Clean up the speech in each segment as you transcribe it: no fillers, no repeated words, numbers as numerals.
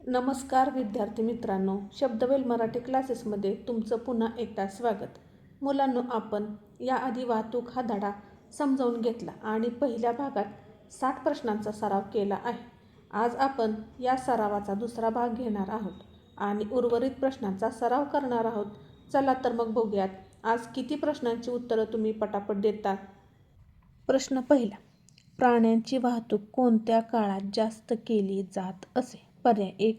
नमस्कार विद्यार्थी मित्रांनो, शब्दवेल मराठी क्लासेसमध्ये तुमचं पुन्हा एकदा स्वागत. मुलांनो, आपण याआधी वाहतूक हा धडा समजावून घेतला आणि पहिल्या भागात 60 प्रश्नांचा सराव केला आहे. आज आपण या सरावाचा दुसरा भाग घेणार आहोत आणि उर्वरित प्रश्नांचा सराव करणार आहोत. चला तर मग बघूयात आज किती प्रश्नांची उत्तरं तुम्ही पटापट देता. प्रश्न पहिला, प्राण्यांची वाहतूक कोणत्या काळात जास्त केली जात असे? पर्याय 1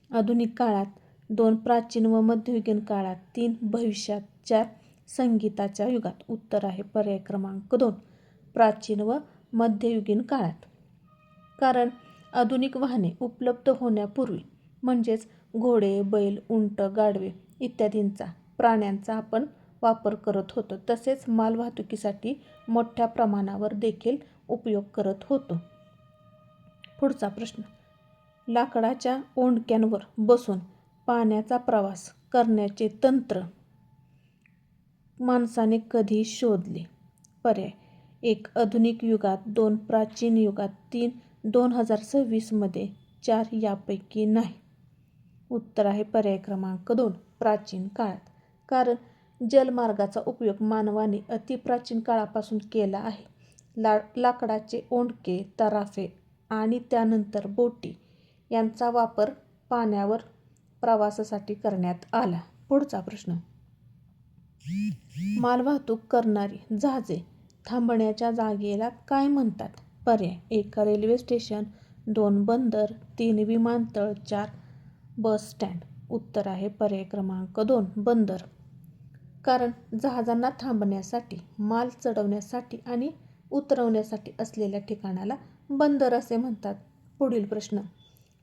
आधुनिक काळात, 2 प्राचीन व मध्ययुगीन काळात, 3 भविष्यात, 4 संगीताच्या युगात. उत्तर आहे पर्याय क्रमांक 2 प्राचीन व मध्ययुगीन काळात. कारण आधुनिक वाहने उपलब्ध होण्यापूर्वी म्हणजेच घोडे, बैल, उंट, गाढवे इत्यादींचा प्राण्यांचा आपण वापर करत होतो. तसेच मालवाहतुकीसाठी मोठ्या प्रमाणावर देखील उपयोग करत होतो. पुढचा प्रश्न, लाकडाच्या ओंडक्यांवर बसून पाण्याचा प्रवास करण्याचे तंत्र माणसाने कधी शोधले? पर्याय 1 आधुनिक युगात, 2 प्राचीन युगात, 3 2026 मध्ये, 4 यापैकी नाही. उत्तर आहे पर्याय क्रमांक 2 प्राचीन काळात. कारण जलमार्गाचा उपयोग मानवाने अतिप्राचीन काळापासून केला आहे. लाकडाचे ओंडके, तराफे आणि त्यानंतर बोटी यांचा वापर पाण्यावर प्रवासासाठी करण्यात आला. पुढचा प्रश्न, मालवाहतूक करणारी जहाजे थांबण्याच्या जागेला काय म्हणतात? पर्याय 1 रेल्वे स्टेशन, 2 बंदर, 3 विमानतळ, 4 बस स्टँड. उत्तर आहे पर्याय क्रमांक 2 बंदर. कारण जहाजांना थांबण्यासाठी, माल चढवण्यासाठी आणि उतरवण्यासाठी असलेल्या ठिकाणाला बंदर असे म्हणतात. पुढील प्रश्न,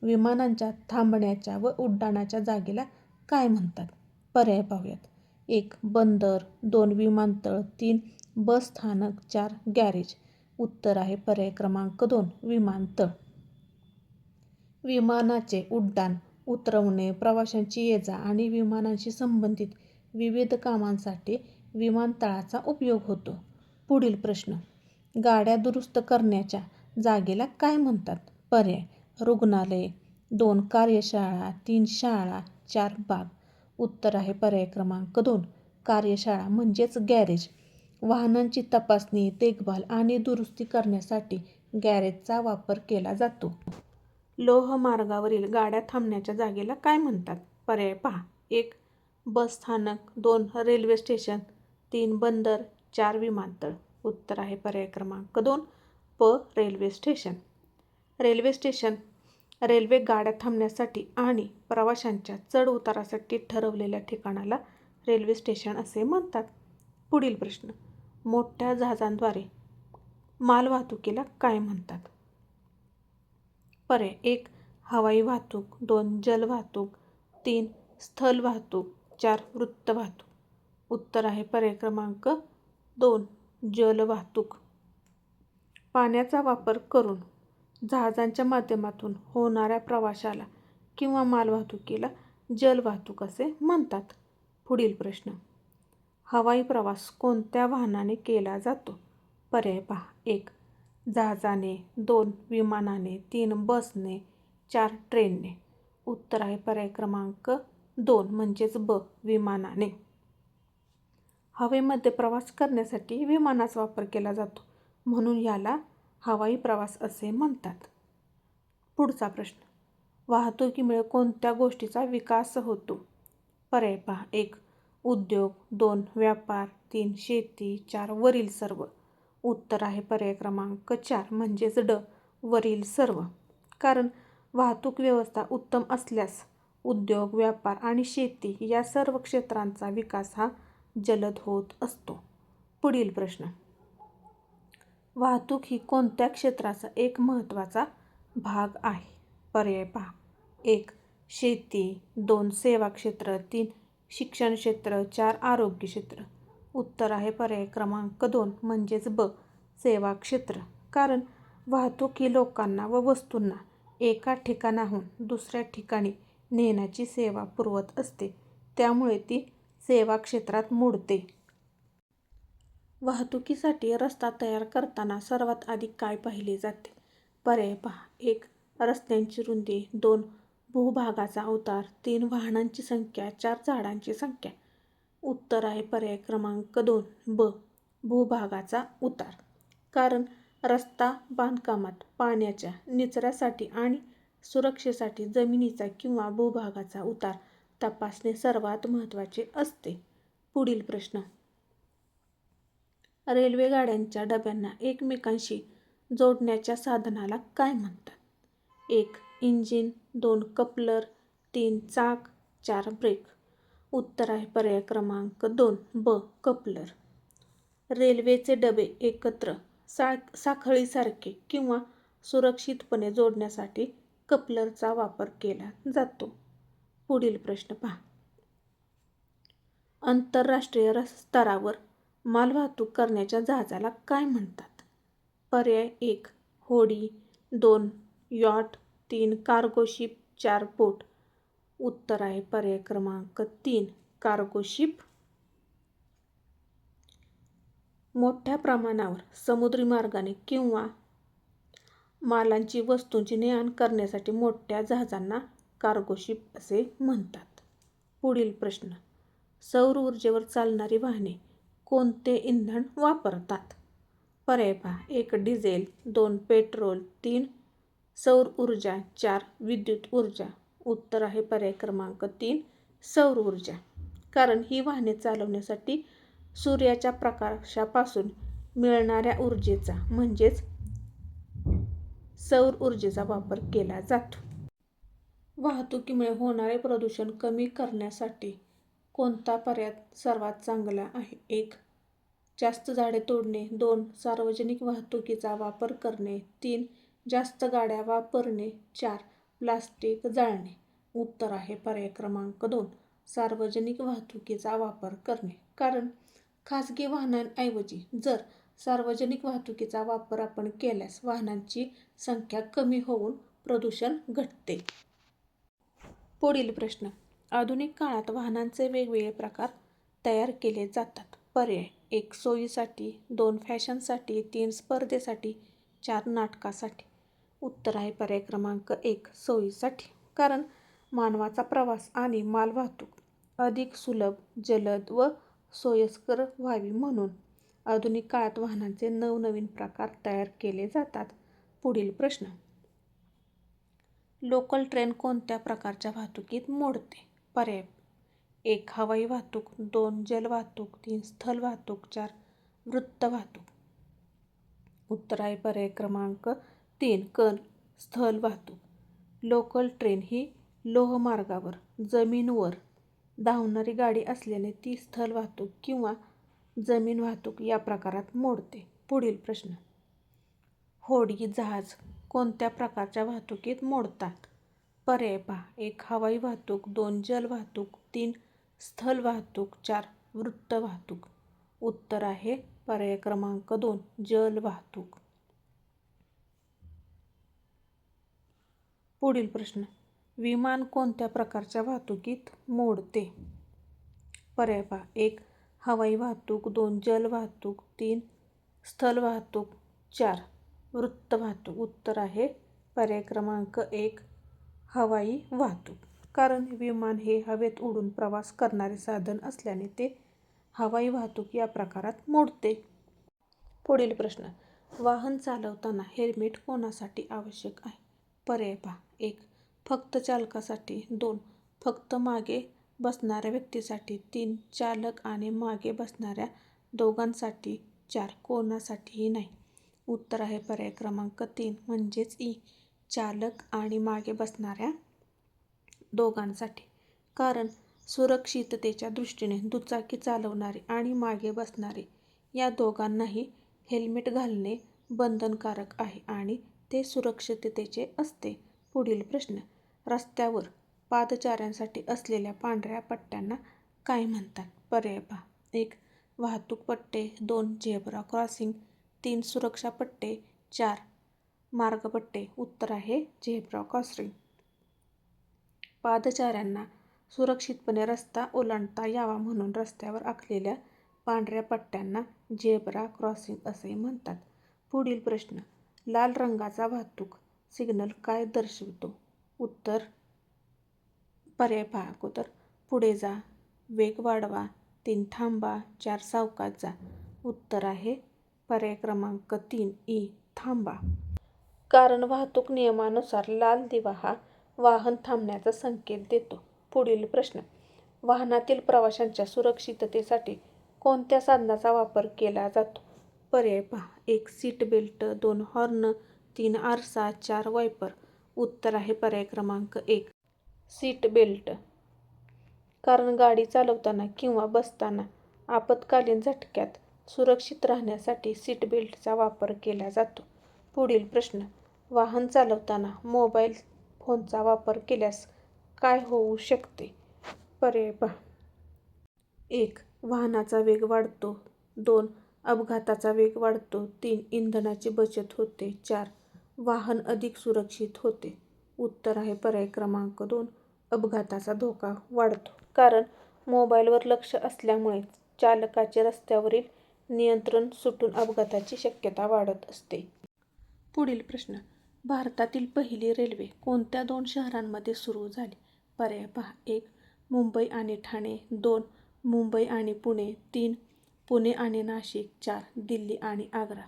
विमानांच्या थांबण्याच्या व उड्डाणाच्या जागेला काय म्हणतात? पर्याय पाहूयात. 1 बंदर, 2 विमानतळ, 3 बस स्थानक, 4 गॅरेज. उत्तर आहे पर्याय क्रमांक 2 विमानतळ. विमानाचे उड्डाण, उतरवणे, प्रवाशांची ये-जा आणि विमानांशी संबंधित विविध कामांसाठी विमानतळाचा उपयोग होतो. पुढील प्रश्न, गाड्या दुरुस्त करण्याच्या जागेला काय म्हणतात? पर्याय रुग्णालय, 2 कार्यशाळा, 3 शाळा, 4 बाग. उत्तर आहे पर्याय क्रमांक 2 कार्यशाळा म्हणजेच गॅरेज. वाहनांची तपासणी, देखभाल आणि दुरुस्ती करण्यासाठी गॅरेजचा वापर केला जातो. लोहमार्गावरील गाड्या थांबण्याच्या जागेला काय म्हणतात? पर्याय पहा. 1 बस स्थानक, 2 रेल्वे स्टेशन, 3 बंदर, 4 विमानतळ. उत्तर आहे पर्याय क्रमांक 2 railway station. Railway station railway गाड्या थांबण्यासाठी आणि प्रवाशांच्या चढ उतारासाठी ठरवलेल्या ठिकाणाला रेल्वे स्टेशन असे म्हणतात. पुढील प्रश्न, मोठ्या जहाजांद्वारे मालवाहतुकीला काय म्हणतात? पर्याय 1 हवाई वाहतूक, 2 जलवाहतूक, 3 स्थल वाहतूक, 4 वृत्त वाहतूक. उत्तर आहे पर्याय क्रमांक 2 जलवाहतूक. पाण्याचा वापर करून जहाजांच्या माध्यमातून होणाऱ्या प्रवासाला किंवा मालवाहतुकीला जलवाहतूक असे म्हणतात. पुढील प्रश्न, हवाई प्रवास कोणत्या वाहनाने केला जातो? पर्याय पहा. 1 जहाजाने, 2 विमानाने, 3 बसने, 4 ट्रेनने. उत्तर आहे पर्याय क्रमांक 2 म्हणजेच विमानाने. हवेमध्ये प्रवास करण्यासाठी विमानाचा वापर केला जातो म्हणून याला हवाई प्रवास असे म्हणतात. पुढचा प्रश्न, वाहतुकीमुळे कोणत्या गोष्टीचा विकास होतो? पर्याय पहा. 1 उद्योग, 2 व्यापार, 3 शेती, 4 वरील सर्व. उत्तर आहे पर्याय क्रमांक 4 म्हणजेच वरील सर्व. कारण वाहतूक व्यवस्था उत्तम असल्यास उद्योग, व्यापार आणि शेती या सर्व क्षेत्रांचा विकास हा जलद होत असतो. पुढील प्रश्न, वाहतूक ही कोणत्या क्षेत्राचा एक महत्त्वाचा भाग आहे? पर्याय पहा. 1 शेती, 2 सेवा क्षेत्र, 3 शिक्षण क्षेत्र, 4 आरोग्य क्षेत्र. उत्तर आहे पर्याय क्रमांक 2 म्हणजेच सेवा क्षेत्र. कारण वाहतूक ही लोकांना व वस्तूंना एका ठिकाणाहून दुसऱ्या ठिकाणी नेण्याची सेवा पुरवत असते, त्यामुळे ती सेवा क्षेत्रात मोडते. वाहतुकीसाठी रस्ता तयार करताना सर्वात आधी काय पाहिले जाते? पर्याय पहा. 1 रस्त्यांची रुंदी, 2 भूभागाचा उतार 3 वाहनांची संख्या 4 झाडांची संख्या. उत्तर आहे पर्याय क्रमांक 2 ब भूभागाचा उतार. कारण रस्ता बांधकामात पाण्याच्या निचऱ्यासाठी आणि सुरक्षेसाठी जमिनीचा किंवा भूभागाचा उतार तपासणे सर्वात महत्त्वाचे असते. पुढील प्रश्न. रेल्वे गाड्यांच्या डब्यांना एकमेकांशी जोडण्याच्या साधनाला काय म्हणतात? 1. इंजिन, 2. कपलर, 3. चाक, 4. ब्रेक. उत्तर आहे पर्याय क्रमांक 2 ब कपलर. रेल्वेचे डबे एकत्र साखळीसारखे किंवा सुरक्षितपणे जोडण्यासाठी कपलरचा वापर केला जातो. पुढील प्रश्न पहा. आंतरराष्ट्रीय स्तरावर मालवाहतूक करण्याच्या जहाजाला काय म्हणतात? पर्याय 1. होडी, 2. यॉट, 3. Cargo ship, 4. बोट. उत्तर आहे पर्याय क्रमांक 3 कार्गो शिप. मोठ्या प्रमाणावर समुद्री मार्गाने किंवा मालांची वस्तूंची ने-आण करण्यासाठी मोठ्या जहाजांना कार्गो शिप असे म्हणतात. पुढील प्रश्न. सौर ऊर्जेवर चालणारी वाहने कोणते इंधन वापरतात? पर्याय पहा. 1. डिझेल, 2. पेट्रोल, 3. सौर ऊर्जा, 4. विद्युत ऊर्जा. उत्तर आहे पर्याय क्रमांक 3 सौर ऊर्जा. कारण ही वाहने चालवण्यासाठी सूर्याच्या प्रकाशापासून मिळणाऱ्या ऊर्जेचा म्हणजेच सौर ऊर्जेचा वापर केला जातो. वाहतुकीमुळे होणारे प्रदूषण कमी करण्यासाठी कोणता पर्याय सर्वात चांगला आहे? 1. जास्त झाडे तोडणे, 2. सार्वजनिक वाहतुकीचा वापर करणे, 3. जास्त गाड्या वापरणे, 4. प्लास्टिक जाळणे. उत्तर आहे पर्याय क्रमांक 2 सार्वजनिक वाहतुकीचा वापर करणे. कारण खासगी वाहनांऐवजी जर सार्वजनिक वाहतुकीचा वापर आपण केल्यास वाहनांची संख्या कमी होऊन प्रदूषण घटते. पुढील प्रश्न. आधुनिक काळात वाहनांचे वेगवेगळे प्रकार तयार केले जातात. पर्याय 1. सोयीसाठी, 2. फॅशनसाठी, 3. स्पर्धेसाठी, 4. नाटकासाठी. उत्तर आहे पर्याय क्रमांक 1 सोयीसाठी. कारण मानवाचा प्रवास आणि मालवाहतूक अधिक सुलभ, जलद व सोयीस्कर व्हावी म्हणून आधुनिक काळात वाहनांचे नवनवीन प्रकार तयार केले जातात. पुढील प्रश्न. लोकल ट्रेन कोणत्या प्रकारच्या वाहतुकीत मोडते? पर्याय 1. हवाई वाहतूक, 2. जलवाहतूक, 3. स्थल वाहतूक, 4. वृत्त वाहतूक. उत्तर आहे पर्याय क्रमांक 3 स्थल वाहतूक. लोकल ट्रेन ही लोहमार्गावर जमीनवर धावणारी गाडी असल्याने ती स्थल वाहतूक किंवा जमीन वाहतूक या प्रकारात मोडते. पुढील प्रश्न. होडी, जहाज कोणत्या प्रकारच्या वाहतुकीत मोडतात? पर्याय पहा. 1. हवाई वाहतूक, 2. जल वाहतूक, 3. स्थल वाहतूक, 4. वृत्त वाहतूक. उत्तर आहे पर्याय क्रमांक 2 जल वाहतूक. पुढील प्रश्न. विमान कोणत्या प्रकारच्या वाहतुकीत मोडते? पर्याय पहा. 1. हवाई वाहतूक, 2. जल वाहतूक, 3. स्थल वाहतूक, 4. वृत्त वाहतूक. उत्तर आहे पर्याय क्रमांक 1 हवाई वाहतूक. कारण विमान हे हवेत उडून प्रवास करणारे साधन असल्याने ते हवाई वाहतूक या प्रकारात मोडते. पुढील प्रश्न. वाहन चालवताना हेल्मेट कोणासाठी आवश्यक आहे? पर्याय पहा. 1. फक्त चालकासाठी, 2. फक्त मागे बसणाऱ्या व्यक्तीसाठी, 3. चालक आणि मागे बसणाऱ्या दोघांसाठी, 4. कोणासाठीही नाही. उत्तर आहे पर्याय क्रमांक 3 म्हणजेच ई चालक आणि मागे बसणाऱ्या दोघांसाठी. कारण सुरक्षिततेच्या दृष्टीने दुचाकी चालवणारे आणि मागे बसणारे या दोघांनाही हेल्मेट घालणे बंधनकारक आहे आणि ते सुरक्षिततेचे असते. पुढील प्रश्न. रस्त्यावर पादचाऱ्यांसाठी असलेल्या पांढऱ्या पट्ट्यांना काय म्हणतात? पर्याय पहा. 1. वाहतूक पट्टे, 2. Zebra crossing, 3. सुरक्षा पट्टे, 4. मार्गपट्टे. उत्तर आहे झेब्रा क्रॉसिंग. पादचाऱ्यांना सुरक्षितपणे रस्ता ओलांडता यावा म्हणून रस्त्यावर आखलेल्या पांढऱ्या पट्ट्यांना झेब्रा क्रॉसिंग असे म्हणतात. पुढील प्रश्न. लाल रंगाचा वाहतूक सिग्नल काय दर्शवितो? उत्तर पर्याय पहा अगोदर. पुढे जा, वेग वाढवा, 3 थांबा, 4 सावकाश जा. उत्तर आहे पर्याय क्रमांक 3 ई थांबा. कारण वाहतूक नियमानुसार लाल दिवा हा वाहन थांबण्याचा संकेत देतो. पुढील प्रश्न. वाहनातील प्रवाशांच्या सुरक्षिततेसाठी कोणत्या साधनाचा वापर केला जातो? पर्याय पहा. 1 सीट बेल्ट, 2 हॉर्न, 3 आरसा, 4 वायपर. उत्तर आहे पर्याय क्रमांक 1 सीट बेल्ट. कारण गाडी चालवताना किंवा बसताना आपत्कालीन झटक्यात सुरक्षित राहण्यासाठी सीट बेल्टचा वापर केला जातो. पुढील प्रश्न. वाहन चालवताना मोबाईल फोनचा वापर केल्यास काय होऊ शकते? पर्याय पहा. 1 वाहनाचा वेग वाढतो, 2 अपघाताचा वेग वाढतो, 3 इंधनाची बचत होते, 4 वाहन अधिक सुरक्षित होते. उत्तर आहे पर्याय क्रमांक 2 अपघाताचा धोका वाढतो. कारण मोबाईलवर लक्ष असल्यामुळे चालकाचे रस्त्यावरील नियंत्रण सुटून अपघाताची शक्यता वाढत असते. पुढील प्रश्न. भारतातील पहिली रेल्वे कोणत्या 2 शहरांमध्ये सुरू झाली? पर्याय पहा. 1 मुंबई आणि ठाणे, 2 मुंबई आणि पुणे, 3 पुणे आणि नाशिक, 4 दिल्ली आणि आग्रा.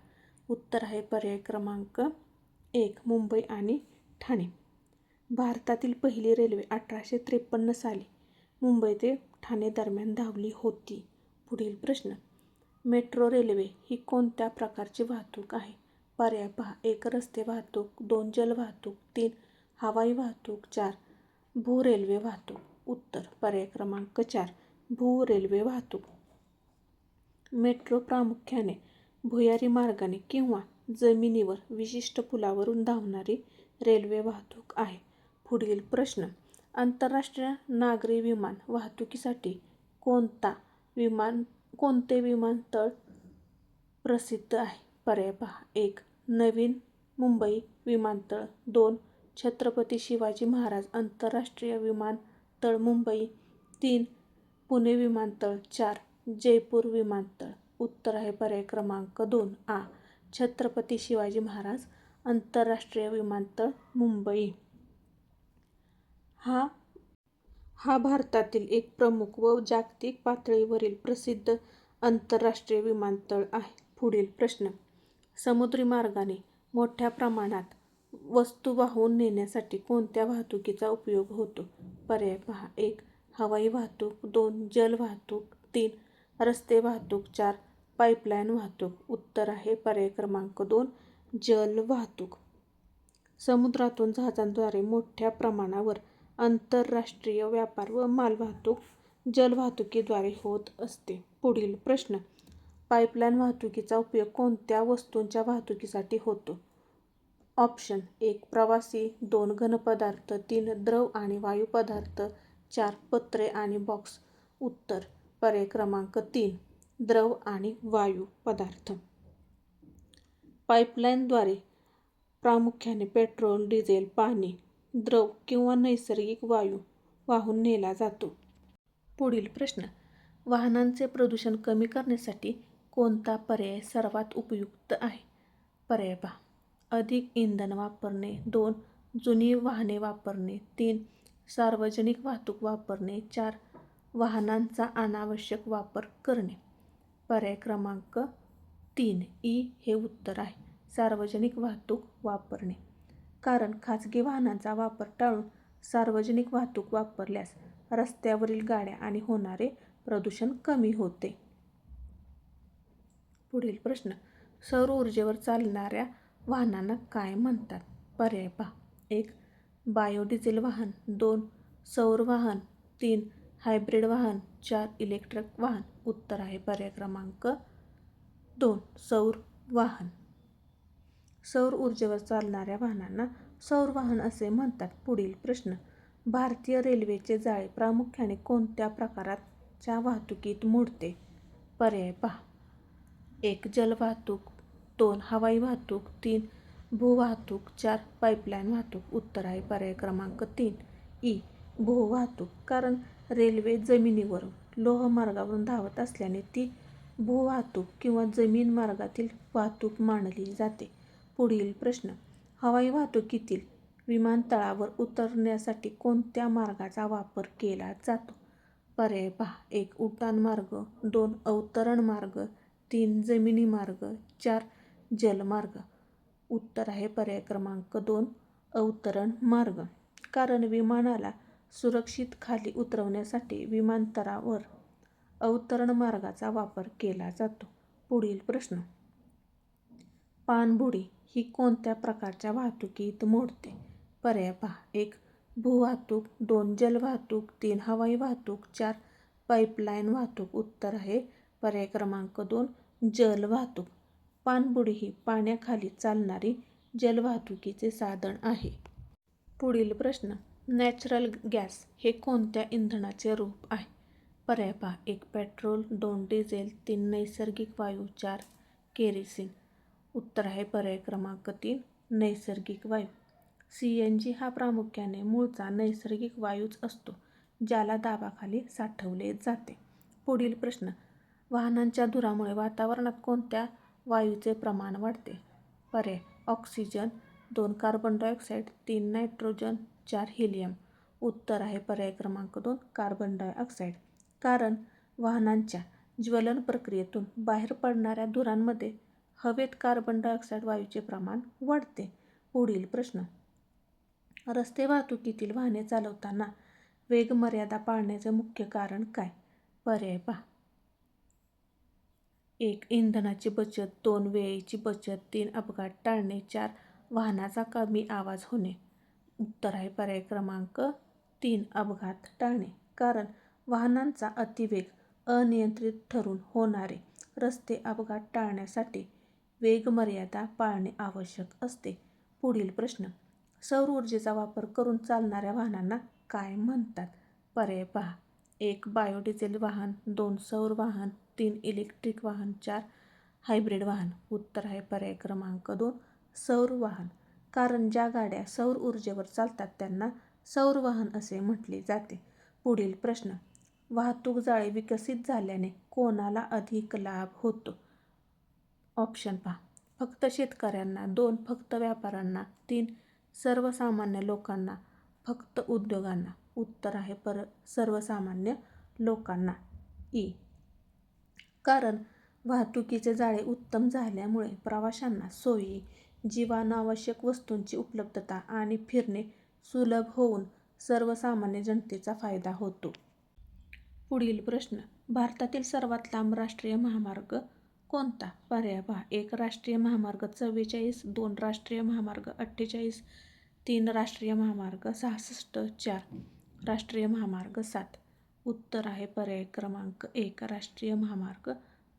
उत्तर आहे पर्याय क्रमांक 1 मुंबई आणि ठाणे. भारतातील पहिली रेल्वे 1853 साली मुंबई ते ठाणे दरम्यान धावली होती. पुढील प्रश्न. मेट्रो रेल्वे ही कोणत्या प्रकारची वाहतूक आहे? पर्याय पहा. 1 रस्ते वाहतूक, 2 जलवाहतूक, 3 हवाई वाहतूक, 4 भू-रेल्वे वाहतूक. उत्तर पर्याय क्रमांक 4 भू-रेल्वे वाहतूक. मेट्रो प्रामुख्याने भुयारी मार्गाने किंवा जमिनीवर विशिष्ट पुलावरून धावणारी रेल्वे वाहतूक आहे. पुढील प्रश्न. आंतरराष्ट्रीय नागरी विमान वाहतुकीसाठी कोणते विमानतळ प्रसिद्ध आहे? पर्याय पहा. 1 नवी मुंबई विमानतळ, 2 छत्रपती शिवाजी महाराज आंतरराष्ट्रीय विमानतळ मुंबई, 3 पुणे विमानतळ, 4 जयपूर विमानतळ. उत्तर आहे पर्याय क्रमांक 2 आ छत्रपती शिवाजी महाराज आंतरराष्ट्रीय विमानतळ मुंबई. हा भारतातील एक प्रमुख व जागतिक पातळीवरील प्रसिद्ध आंतरराष्ट्रीय विमानतळ आहे. पुढील प्रश्न. समुद्री मार्गाने मोठ्या प्रमाणात वस्तू वाहून नेण्यासाठी कोणत्या वाहतुकीचा उपयोग होतो? पर्याय पहा. 1 हवाई वाहतूक, 2 जल वाहतूक, 3 रस्ते वाहतूक, 4 पाईपलाईन वाहतूक. उत्तर आहे पर्याय क्रमांक 2 जल वाहतूक. समुद्रातून जहाजांद्वारे मोठ्या प्रमाणावर आंतरराष्ट्रीय व्यापार व मालवाहतूक जलवाहतुकीद्वारे होत असते. पुढील प्रश्न. पाईपलाईन वाहतुकीचा उपयोग कोणत्या वस्तूंच्या वाहतुकीसाठी होतो? ऑप्शन. 1 प्रवासी, 2 घनपदार्थ, 3 द्रव आणि वायू पदार्थ, 4 पत्रे आणि बॉक्स. उत्तर पर्याय क्रमांक 3 द्रव आणि वायू पदार्थ. पाईपलाईनद्वारे प्रामुख्याने पेट्रोल, डिझेल, पाणी, द्रव किंवा नैसर्गिक वायू वाहून नेला जातो. पुढील प्रश्न. वाहनांचे प्रदूषण कमी करण्यासाठी कोणता पर्याय सर्वात उपयुक्त आहे? पर्याय पहा. अधिक इंधन वापरणे, 2 जुनी वाहने वापरणे, 3 सार्वजनिक वाहतूक वापरणे, 4 वाहनांचा अनावश्यक वापर करणे. पर्याय क्रमांक 3 ई हे उत्तर आहे. सार्वजनिक वाहतूक वापरणे. कारण खाजगी वाहनांचा वापर टाळून सार्वजनिक वाहतूक वापरल्यास रस्त्यावरील गाड्या आणि होणारे प्रदूषण कमी होते. पुढील प्रश्न. सौर ऊर्जेवर चालणाऱ्या वाहनांना काय म्हणतात? पर्याय पहा. 1 बायोडिझेल वाहन, 2 सौर वाहन, 3 हायब्रिड वाहन, 4 इलेक्ट्रिक वाहन. उत्तर आहे पर्याय क्रमांक 2 सौर वाहन. सौर ऊर्जेवर चालणाऱ्या वाहनांना सौर वाहन असे म्हणतात. पुढील प्रश्न. भारतीय रेल्वेचे जाळे प्रामुख्याने कोणत्या प्रकारच्या वाहतुकीत मोडते? पर्याय पहा. 1 जलवाहतूक, 2 हवाई वाहतूक, 3 भूवाहतूक, 4 पाईपलाईन वाहतूक. उत्तर आहे पर्याय क्रमांक 3 ई भूवाहतूक. कारण रेल्वे जमिनीवरून लोहमार्गावरून धावत असल्याने ती भूवाहतूक किंवा जमीन मार्गातील वाहतूक मानली जाते. पुढील प्रश्न. हवाई वाहतुकीतील विमानतळावर उतरण्यासाठी कोणत्या मार्गाचा वापर केला जातो? पर्याय पहा. 1. उड्डाण मार्ग, 2. अवतरण मार्ग, 3. जमिनी मार्ग, 4. जलमार्ग. उत्तर आहे पर्याय क्रमांक 2. अवतरण मार्ग. कारण विमानाला सुरक्षित खाली उतरवण्यासाठी विमानतळावर अवतरण मार्गाचा वापर केला जातो. पुढील प्रश्न. पाणबुडी ही कोणत्या प्रकारच्या वाहतुकीत मोडते? पर्याय पहा. 1. भूवाहतूक, 2. जलवाहतूक, 3. हवाई वाहतूक, 4. पाईपलाईन वाहतूक. उत्तर आहे पर्याय क्रमांक 2. जलवाहतूक. पाणबुडी ही पाण्याखाली चालणारी जलवाहतुकीचे साधन आहे. पुढील प्रश्न. नॅचरल गॅस हे कोणत्या इंधनाचे रूप आहे? पर्याय पहा. 1. पेट्रोल, 2. डिझेल, 3. नैसर्गिक वायू, 4. केरोसिन. उत्तर आहे पर्याय क्रमांक 3. नैसर्गिक वायू. CNG हा प्रामुख्याने मूळचा नैसर्गिक वायूच असतो, ज्याला दाबाखाली साठवले जाते. पुढील प्रश्न. वाहनांच्या धुरामुळे वातावरणात कोणत्या वायूचे प्रमाण वाढते? पर्याय. Oxygen, 2. Carbon dioxide, 3. Nitrogen, 4. Helium. उत्तर आहे पर्याय क्रमांक 2. Carbon dioxide. कारण वाहनांच्या ज्वलन प्रक्रियेतून बाहेर पडणाऱ्या धुरांमध्ये हवेत कार्बन डायऑक्साईड वायूचे प्रमाण वाढते. पुढील प्रश्न. रस्ते वाहतुकीतील वाहने चालवताना वेगमर्यादा पाळण्याचे मुख्य कारण काय? पर्याय पहा. 1. इंधनाची बचत, 2. वेळेची बचत, 3. अपघात टाळणे, 4. वाहनाचा कमी आवाज होणे. उत्तर आहे पर्याय क्रमांक 3. अपघात टाळणे. कारण वाहनांचा अतिवेग अनियंत्रित ठरून होणारे रस्ते अपघात टाळण्यासाठी वेगमर्यादा पाळणे आवश्यक असते. पुढील प्रश्न. सौर ऊर्जेचा वापर करून चालणाऱ्या वाहनांना काय म्हणतात? पर्याय पहा. 1. बायोडिझेल वाहन, 2. सौर वाहन, 3. इलेक्ट्रिक वाहन, 4. हायब्रिड वाहन. उत्तर आहे पर्याय क्रमांक 2. सौर वाहन. कारण ज्या गाड्या सौर ऊर्जेवर चालतात त्यांना सौर वाहन असे म्हटले जाते. पुढील प्रश्न. वाहतूक जाळे विकसित झाल्याने कोणाला अधिक लाभ होतो? ऑप्शन पहा. फक्त शेतकऱ्यांना, 2. फक्त व्यापाऱ्यांना, 3. सर्वसामान्य लोकांना, फक्त उद्योगांना. उत्तर आहे सर्वसामान्य लोकांना. ई. कारण वाहतुकीचे जाळे उत्तम झाल्यामुळे प्रवाशांना सोयी, जीवनावश्यक वस्तूंची उपलब्धता आणि फिरणे सुलभ होऊन सर्वसामान्य जनतेचा फायदा होतो. पुढील प्रश्न. भारतातील सर्वात लांब राष्ट्रीय महामार्ग कोणता? पर्याय पहा. 1. राष्ट्रीय महामार्ग 44, 2. राष्ट्रीय महामार्ग 48, 3. राष्ट्रीय महामार्ग 66, 4. राष्ट्रीय महामार्ग 7. उत्तर आहे पर्याय क्रमांक 1. राष्ट्रीय महामार्ग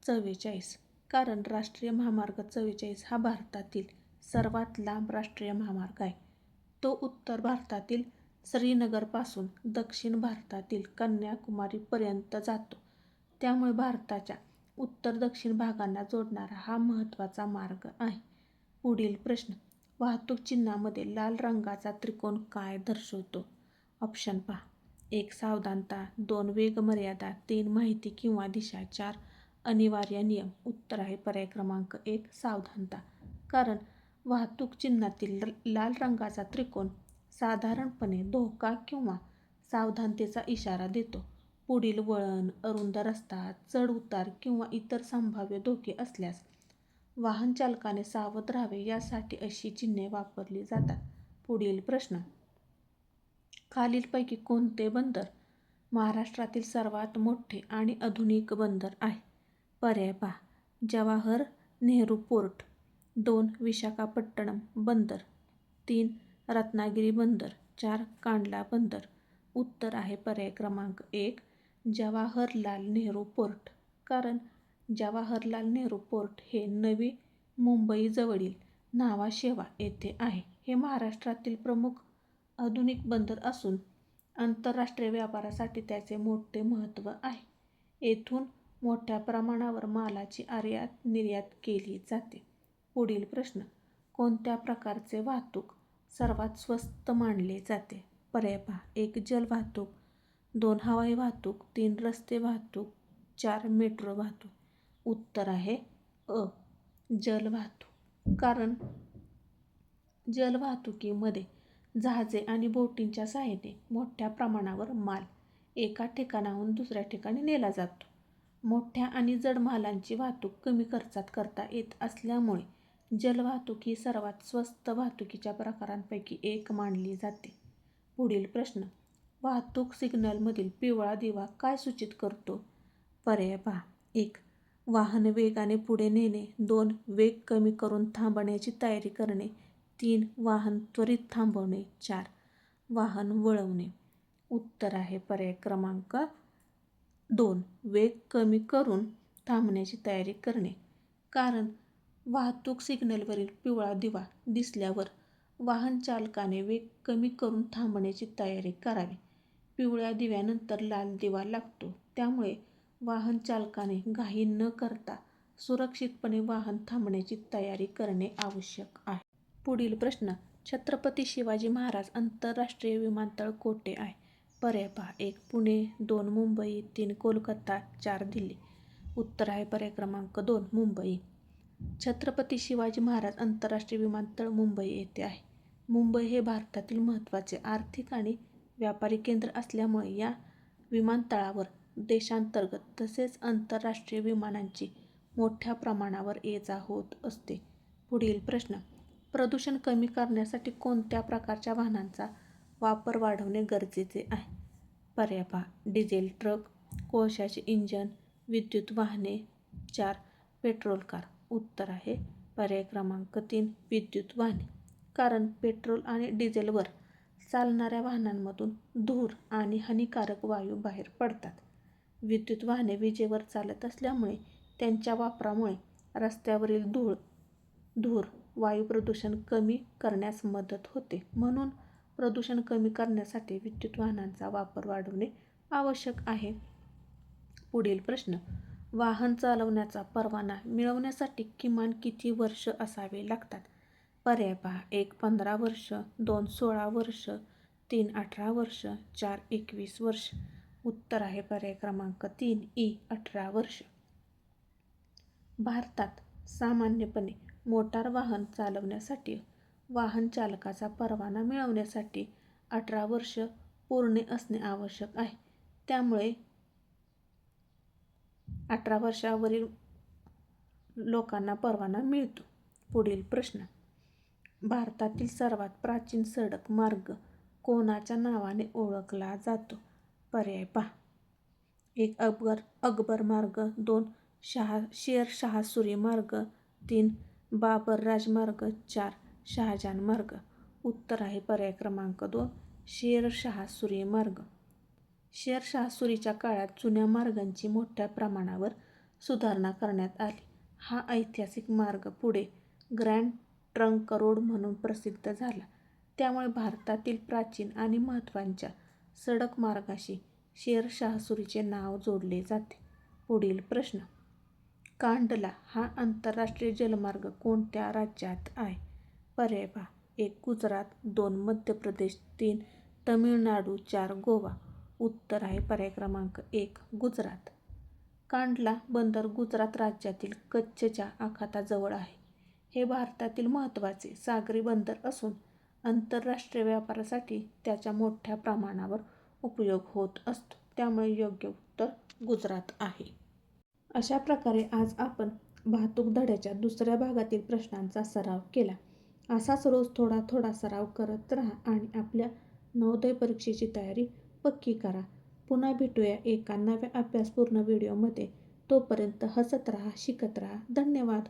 44. कारण राष्ट्रीय महामार्ग 44 हा भारतातील सर्वात लांब राष्ट्रीय महामार्ग आहे. तो उत्तर भारतातील श्रीनगरपासून दक्षिण भारतातील कन्याकुमारीपर्यंत जातो. त्यामुळे भारताच्या उत्तर दक्षिण भागांना जोडणारा हा महत्त्वाचा मार्ग आहे. पुढील प्रश्न. वाहतूक चिन्हामध्ये लाल रंगाचा त्रिकोण काय दर्शवतो? ऑप्शन पहा. 1. सावधानता, 2. वेगमर्यादा, 3. माहिती किंवा दिशा, 4. अनिवार्य नियम. उत्तर आहे पर्याय क्रमांक 1. सावधानता. कारण वाहतूक चिन्हातील लाल रंगाचा त्रिकोण साधारणपणे धोका किंवा सावधानतेचा इशारा देतो. पुढील वळण, अरुंद रस्ता, चढ उतार किंवा इतर संभाव्य धोके असल्यास वाहन चालकाने सावध राहावे यासाठी अशी चिन्हे वापरली जातात. पुढील प्रश्न. खालीलपैकी कोणते बंदर महाराष्ट्रातील सर्वात मोठे आणि आधुनिक बंदर आहे? पर्याय पहा. जवाहर नेहरू पोर्ट, 2. विशाखापट्टणम बंदर, 3. रत्नागिरी बंदर, 4. कांडला बंदर. उत्तर आहे पर्याय क्रमांक 1. जवाहरलाल नेहरू पोर्ट. कारण जवाहरलाल नेहरू पोर्ट हे नवी मुंबईजवळील न्हावाशेवा येथे आहे. हे महाराष्ट्रातील प्रमुख आधुनिक बंदर असून आंतरराष्ट्रीय व्यापारासाठी त्याचे मोठे महत्त्व आहे. येथून मोठ्या प्रमाणावर मालाची आयात निर्यात केली जाते. पुढील प्रश्न. कोणत्या प्रकारचे वाहतूक सर्वात स्वस्त मानले जाते? पर्याय पहा. 1. जलवाहतूक, 2. हवाई वाहतूक, 3. रस्ते वाहतूक, 4. मेट्रो वाहतूक. उत्तर आहे अ. जलवाहतूक. कारण जलवाहतुकीमध्ये जहाजे आणि बोटींच्या सहाय्याने मोठ्या प्रमाणावर माल एका ठिकाणाहून दुसऱ्या ठिकाणी नेला जातो. मोठ्या आणि जड मालांची वाहतूक कमी खर्चात करता येत असल्यामुळे जलवाहतूक ही सर्वात स्वस्त वाहतुकीच्या प्रकारांपैकी एक मानली जाते. पुढील प्रश्न. वाहतूक सिग्नलमधील पिवळा दिवा काय सूचित करतो? पर्याय पहा. 1. वाहन वेगाने पुढे नेणे. 2. वेग कमी करून थांबण्याची तयारी करणे. 3. वाहन त्वरित थांबवणे. 4. वाहन वळवणे. उत्तर आहे पर्याय क्रमांक 2. वेग कमी करून थांबण्याची तयारी करणे. कारण वाहतूक सिग्नलवरील पिवळा दिवा दिसल्यावर वाहन चालकाने वेग कमी करून थांबण्याची तयारी करावी. पिवळ्या दिव्यानंतर लाल दिवा लागतो, त्यामुळे वाहन चालकाने घाई न करता सुरक्षितपणे वाहन थांबण्याची तयारी करणे आवश्यक आहे. पुढील प्रश्न. छत्रपती शिवाजी महाराज आंतरराष्ट्रीय विमानतळ कोठे आहे? पर्याय पहा. 1. पुणे. 2. मुंबई. 3. कोलकाता. 4. दिल्ली. उत्तर आहे पर्याय क्रमांक 2. मुंबई. छत्रपती शिवाजी महाराज आंतरराष्ट्रीय विमानतळ मुंबई येथे आहे. मुंबई हे भारतातील महत्त्वाचे आर्थिक आणि व्यापारी केंद्र असल्यामुळे या विमानतळावर देशांतर्गत तसेच आंतरराष्ट्रीय विमानांची मोठ्या प्रमाणावर ये-जा होत असते. पुढील प्रश्न. प्रदूषण कमी करण्यासाठी कोणत्या प्रकारच्या वाहनांचा वापर वाढवणे गरजेचे आहे? पर्याय पहा. डिझेल ट्रक, कोळशाचे इंजन, विद्युत वाहने. 4. Petrol car. उत्तर आहे पर्याय क्रमांक 3. विद्युत वाहने. कारण पेट्रोल आणि डिझेलवर चालणाऱ्या वाहनांमधून धूर आणि हानिकारक वायू बाहेर पडतात. विद्युत वाहने विजेवर चालत असल्यामुळे त्यांच्या वापरामुळे रस्त्यावरील धूर, वायू प्रदूषण कमी करण्यास मदत होते. म्हणून प्रदूषण कमी करण्यासाठी विद्युत वाहनांचा वापर वाढवणे आवश्यक आहे. पुढील प्रश्न. वाहन चालवण्याचा परवाना मिळवण्यासाठी किमान किती वर्ष असावे लागतात? पर्याय पहा. 1. 15 वर्ष. 2. 16 वर्ष. 3. 18 वर्ष. 4. 21 वर्ष. उत्तर आहे पर्याय क्रमांक 3. 18 वर्ष. भारतात सामान्यपणे मोटार वाहन चालवण्यासाठी वाहन चालकाचा परवाना मिळवण्यासाठी 18 वर्ष पूर्ण असणे आवश्यक आहे. त्यामुळे 18 वर्षावरील लोकांना परवाना मिळतो. पुढील प्रश्न. भारतातील सर्वात प्राचीन सडक मार्ग कोणाच्या नावाने ओळखला जातो? पर्याय पहा. 1. अकबर मार्ग. 2. शेरशाह सुरी मार्ग. 3. बाबर राजमार्ग. 4. शहाजहान मार्ग. उत्तर आहे पर्याय क्रमांक 2. शेरशाह सुरी मार्ग. शेरशाह सुरीच्या काळात जुन्या मार्गांची मोठ्या प्रमाणावर सुधारणा करण्यात आली. हा ऐतिहासिक मार्ग पुढे ग्रँड ट्रंक रोड म्हणून प्रसिद्ध झाला. त्यामुळे भारतातील प्राचीन आणि महत्त्वाच्या सडक मार्गाशी शेरशाह सुरीचे नाव जोडले जाते. पुढील प्रश्न. कांडला हा आंतरराष्ट्रीय जलमार्ग कोणत्या राज्यात आहे? पर्याय पहा. 1. गुजरात. 2. मध्य प्रदेश. 3. तमिळनाडू. 4. गोवा. उत्तर आहे पर्याय क्रमांक 1. गुजरात. कांडला बंदर गुजरात राज्यातील कच्छच्या आखाताजवळ आहे. हे भारतातील महत्त्वाचे सागरी बंदर असून आंतरराष्ट्रीय व्यापारासाठी त्याचा मोठ्या प्रमाणावर उपयोग होत असतो. त्यामुळे योग्य उत्तर गुजरात आहे. अशा प्रकारे आज आपण वाहतूक धड्याच्या दुसऱ्या भागातील प्रश्नांचा सराव केला. असाच रोज थोडा थोडा सराव करत राहा आणि आपल्या नवोदय परीक्षेची तयारी पक्की करा. पुन्हा भेटूया एका नव्या अभ्यासपूर्ण व्हिडिओमध्ये. तोपर्यंत हसत राहा, शिकत राहा. धन्यवाद.